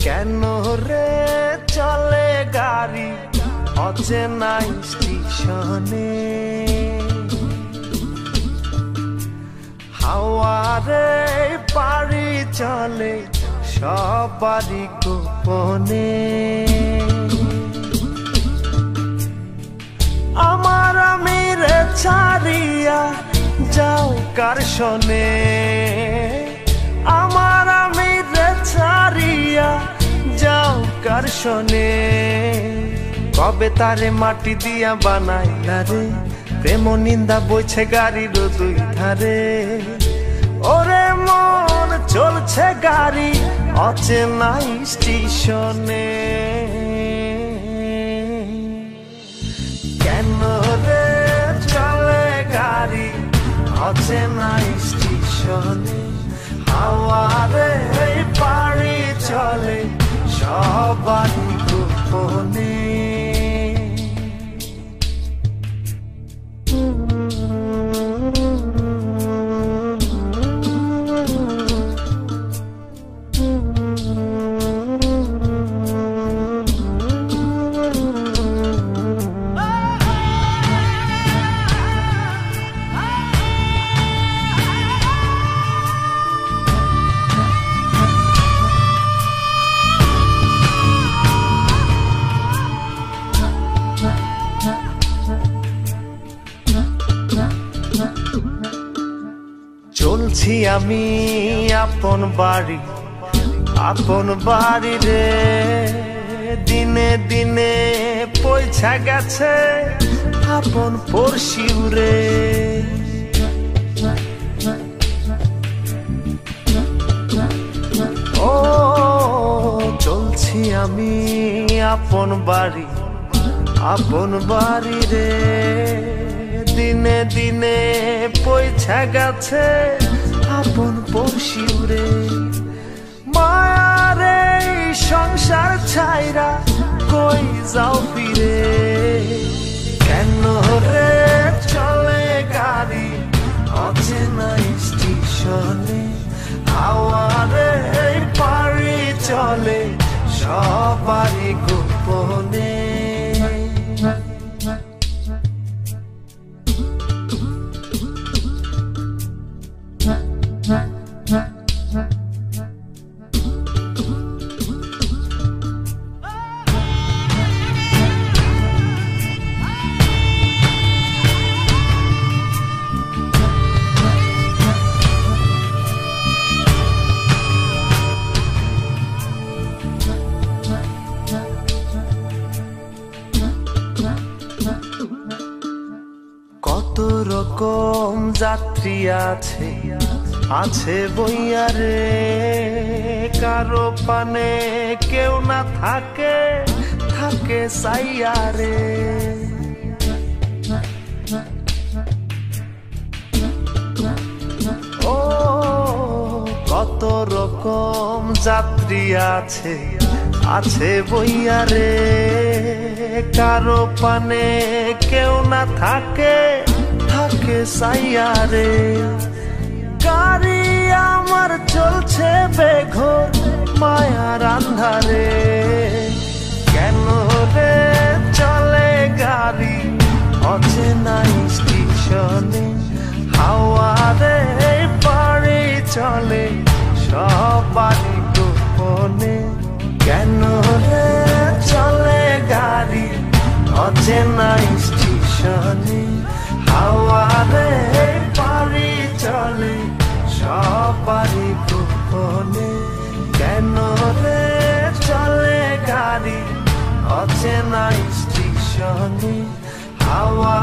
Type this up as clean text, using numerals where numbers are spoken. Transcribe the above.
কেন রে চলে গাড়ি অচেনা স্টেশনে, হাওয়ারে পাড়ি চলে সবারই গোপনে। আমার আমিরে ছাড়িয়া যাও কার শোনে, আমার আমিরে ছাড়িয়া যাও কার শোনে। কবে তারে মাটি দিয়া বানাইলা রে, প্রেম নিন্দা বইছে গাড়ির দুই ধারে। ওরে মন চলছে গাড়ি অচেনা স্টেশনে, কেন রে চলে গাড়ি অচেনা স্টেশনে, হাওয়ারে পাড়ি চলে সবারই গোপনে। চলছি আমি আপন বাড়ি রে, দিনে দিনে পয়সা গেছে আপন পড়শিউ রে। ও চলছি আমি আপন বাড়ি রে, দিনে দিনে পয়সা গেছে আপন পড়শিউ রে। মায়ারে সংসার ছাইরা কই যাও ফিরে, কেন রে চলে গাড়ি অচেনা স্টেশনে, হাওয়ারে পাড়ি চলে সবারই গোপনে। কত রকম যাত্রী আছে বইয়া রে, কারো পানে কেউ না থাকে সাইয়া রে। ও কত রকম যাত্রী আছে বইয়া রে, কারো পানে কেউ না থাকে সাইয়া রে। গাড়ি আমার চলছে বেঘোর মায়ার আন্ধারে, কেন রে চলে গাড়ি অচেনা স্টেশনে, হাওয়ারে পাড়ি চলে সবারই গোপনে। কেন রে চলে গাড়ি অচেনা স্টেশনে, হাওয়ারে পাড়ি চলে সবারই গোপনে। কেন রে চলে গাড়ি অচেনা স্টেশনে, হাওয়া